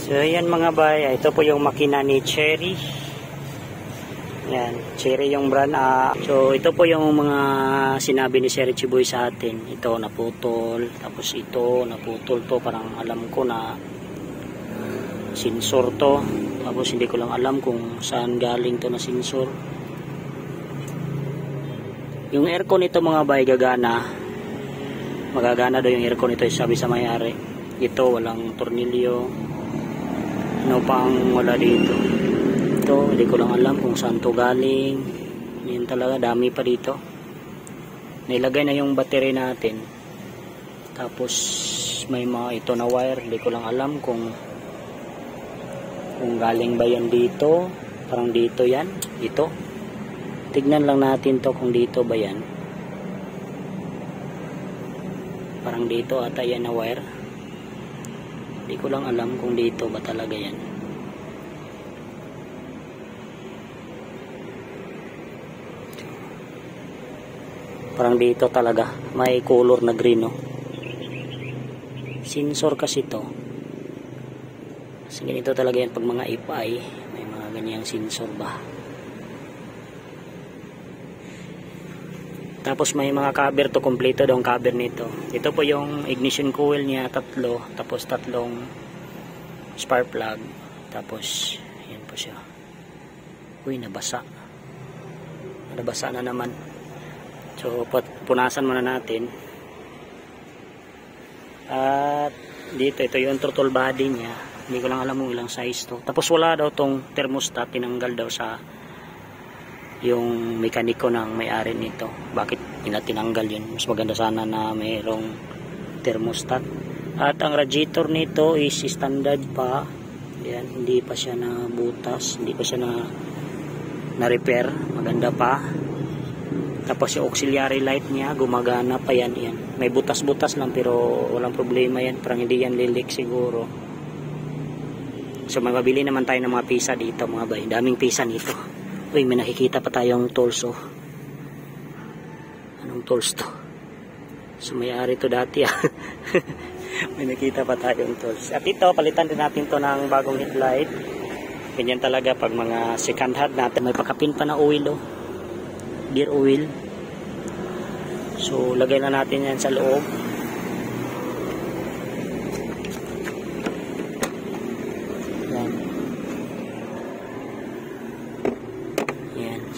So ayan mga bay, ito po yung makina ni Cherry. Yan, Cherry yung brand. So ito po yung mga sinabi ni Sir Richie Boy sa atin. Ito naputol, tapos ito naputol to, parang alam ko na sensor to. Tapos hindi ko lang alam kung saan galing to na sensor. Yung aircon nito mga bay gagana. Magagana daw yung aircon nito, sabi sa may-ari. Ito walang tornilyo. Ano pang wala dito. Ito hindi ko lang alam kung saan to galing. Yan talaga, dami pa dito. Nilagay na yung battery natin. Tapos may mga ito na wire. Hindi ko lang alam kung galing ba yan dito. Parang dito yan. Dito. Tignan lang natin to kung dito ba yan. Parang dito ata yan na wire. Hindi ko lang alam kung dito ba talaga yan. Parang dito talaga. May color na green, no? Sensor kasi to. Kasi ganito talaga yan pag mga IPI. May mga ganyang sensor ba. Tapos may mga cover to, kompleto daw ang cover nito. Ito po yung ignition coil niya, tatlo. Tapos tatlong spark plug. Tapos, yan po siya. Uy, nabasa. Nabasa na naman. So, punasan muna natin. At dito, ito yung throttle body niya. Hindi ko lang alam kung ilang size to. Tapos wala daw tong thermostat, tinanggal daw sa yung mekaniko ng may-ari nito. Bakit nila tinanggal yun? Mas maganda sana na mayroong thermostat. At ang radiator nito is standard pa. Yan, hindi pa siya na butas, hindi pa siya na repair. Maganda pa. Tapos yung auxiliary light niya gumagana pa yan. Yan. May butas-butas lang pero walang problema yan. Parang hindi yan lilik siguro. So mabili naman tayo ng mga pisa dito mga bay. Daming pisa nito. Uy, may nakikita pa tayong tools, oh. Anong tools to? So may-ari to dati, May nakita pa tayong tools. At ito, palitan din natin to ng bagong headlight. Ganyan talaga pag mga second hand natin. May pakapin pa na oil, oh. Gear oil. So lagay na natin yan sa loob.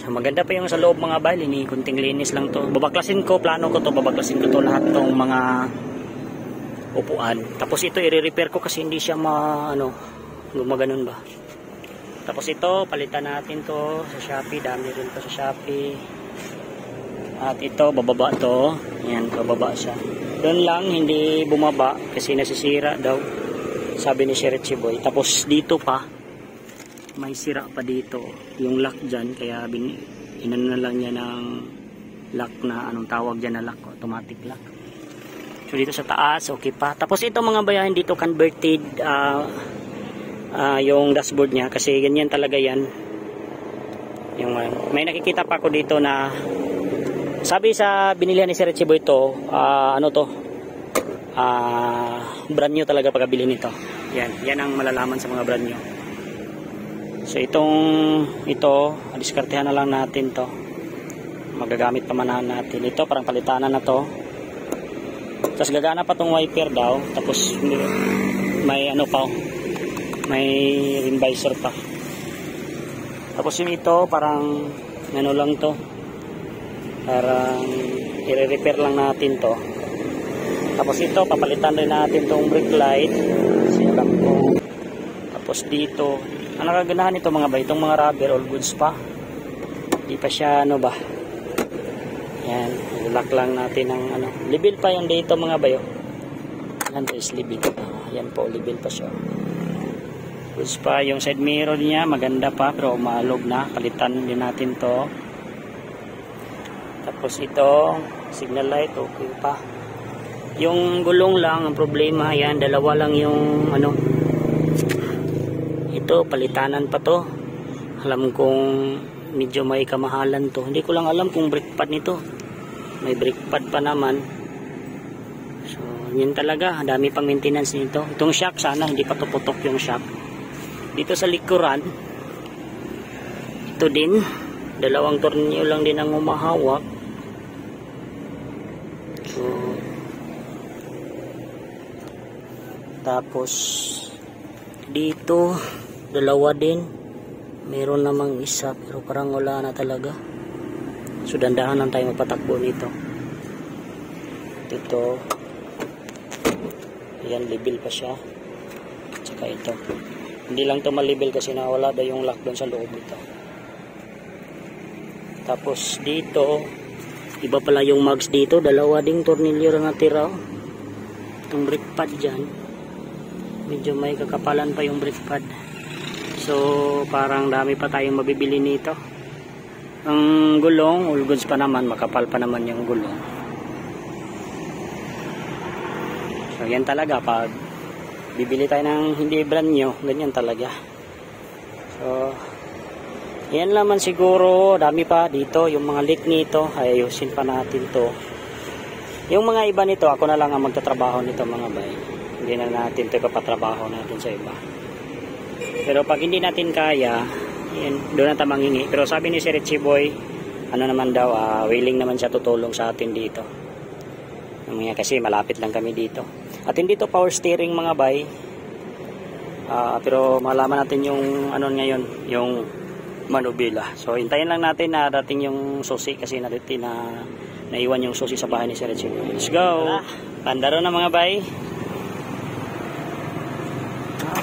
So, maganda pa yung sa loob mga bay, kunting linis lang to. Babaklasin ko, plano ko to, babaklasin ko to lahat ng mga upuan. Tapos ito i-repair ko kasi hindi siya gumaganon ba. Tapos ito, palitan natin to sa Shopee, dami rin to sa Shopee. At ito, bababa to. Yan, bababa siya. Doon lang, hindi bumaba kasi nasisira daw. Sabi ni Sir Richie Boy. Tapos dito pa, may sira pa dito yung lock dyan, kaya inano na lang niya ng lock na anong tawag dyan na lock, automatic lock. So dito sa taas okay pa. Tapos ito mga bayan, dito converted yung dashboard niya kasi ganyan talaga yan yung, may nakikita pa ako dito na sabi sa binilihan ni Sir Richie Boy to, brand new talaga pagkabili nito. Yan ang malalaman sa mga brand new. So ito, diskartehan na lang natin to. Magagamit pa manahan natin. Ito parang palitanan na to. Tapos gagana pa tong wiper daw. Tapos may may rim visor pa. Tapos yung ito parang lang to. Parang i-repair lang natin to. Tapos ito papalitan rin natin tong brake light. Silang to. Tapos dito ang nakaganahan nito mga bay, itong mga rubber all goods pa. Hindi pa siya yan, lock lang natin ng libil pa yung dito mga bayo. Yan to is libil. Yan po, libil pa siya. Goods pa yung side mirror niya, maganda pa pero umalog na. Palitan din natin to. Tapos ito, signal light okay pa. Yung gulong lang ang problema, yan dalawa lang yung ito, palitanan pa to. Alam kong medyo may kamahalan to. Hindi ko lang alam kung brake pad nito. May brake pad pa naman. So, Yun talaga, dami pang maintenance nito. Itong shock, sana hindi pa tuputok yung shock. Dito sa likuran, ito din, dalawang tornilyo lang din ang humahawak. So, tapos dito, dalawa din. Meron namang isa, pero parang wala na talaga. So, dandahan lang tayo mapatakbo nito. Ito, ayan, level pa siya. Tsaka ito. Hindi lang ito malibel kasi nawala daw yung lock doon sa loob nito. Tapos dito, iba pala yung mags dito. Dalawa ding tornilyo na natira. Itong brake pad dyan. Medyo may kakapalan pa yung brake pad. So, parang dami pa tayong mabibili nito. Ang gulong, all goods pa naman. Makapal pa naman yung gulong. So, yan talaga. Pag bibili tayo ng hindi brand new, ganyan talaga. So, yan naman siguro. Dami pa dito. Yung mga leak nito, ayusin pa natin to. Yung mga iba nito, ako na lang ang magtatrabaho nito mga bay. Hindi na natin ito ipapatrabaho natin sa iba. Pero pag hindi natin kaya, yan, doon na tayo manghingi. Pero sabi ni Sir Richie Boy, ano naman daw, willing naman siya tutulong sa atin dito. Kasi malapit lang kami dito. At hindi to power steering mga bay. Pero malaman natin yung ano ngayon, yung manubila. So hintayin lang natin na dating yung susi kasi naiwan yung susi sa bahay ni Sir Richie. Let's go. Pandaro na mga bay.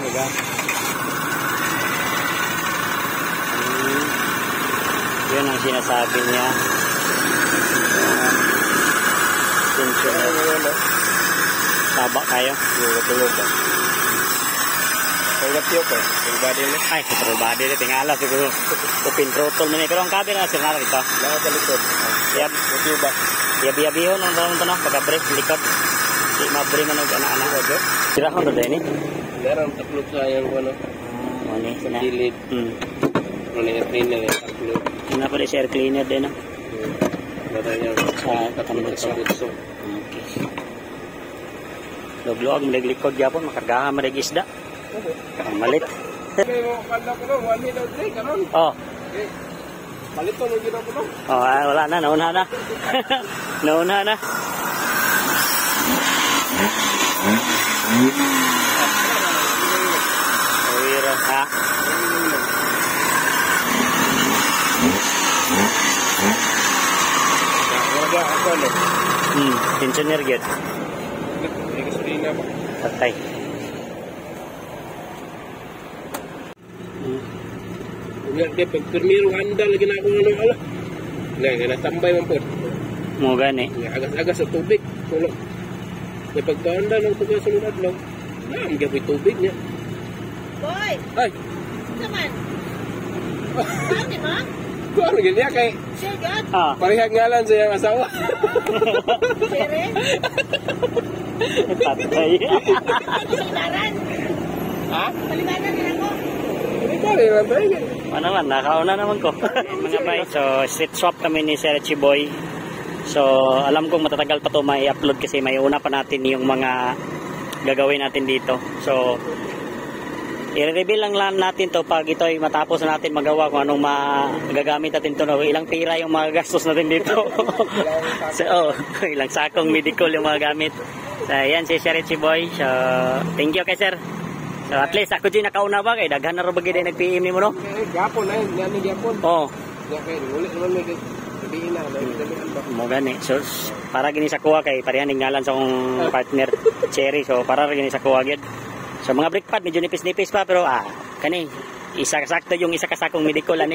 Diba? Yun ang sinasabi niya. Taba kayo. Tulog ba? Tulog tiyo ko. Full body na. Ay, full body na. Tingala siguro. Open throttle na. Pero ang camera na sinara ito. Lahat sa likod. Yab. Tiyo ba? Yabi-yabihon ang daon ito na. Pagka-break, likod. Di mabri man nag-ana-ana. Sirahon na din eh. Meron taklog sa yung ano. Sa gilid. Ano yung cleaner yung taklog. Yun na pala si air cleaner din. Sa katamit sa butso. Okay. Log-log, maliglikod yapon, makargahan, marigisda. Ang malit. Oh. Malit to, nagina ko no? Oh, wala na, nauna na. Nauna na. Awira, ha? Tensioner gyud. Gasolina ba? Patay. Unya de pagpermiro handa lagi na ako ano. Nga natambay man pod. Mo gani. Agas-agas sa tubig. Tulog. May pagpanda ng tubig sa lunad lang. Naam gyud tubig niya. Boy. Ay. Saman. Ano ma? Kuan gyud niya kay Sigat. Parehang ngalan sa iyang asawa. Sere? Patay. Palibaran. Ha? Palibaran din ako. Palibaran tayo. Ano naman, nakauna naman ko. Mga bay, so street swap kami ni Sir Richie Boy. So alam kong matatagal pa to may upload kasi may una pa natin yung mga gagawin natin dito. So i-reveal lang natin to pag ito ay matapos na natin magawa kung anong magagamit natin to. Ilang pira yung mga gastos natin dito. So, ilang sakong medical yung mga gamit. So, yan si Sir Richie Boy. So, thank you kay Sir. So, at least ako din nakauna ba kay daghan na ro bagay day nag-PM ni mo no? Gapon na yan, yan gapon. Oh. Kay ulit naman may sabihin na mo gani. So, para gini sa kuha kay parehan ning ngalan sa akong partner Cherry. So, para gini sa kuha gyud. So mga brake pad medyo nipis-nipis pa pero kani isa sakto yung isa kasakong medical ani.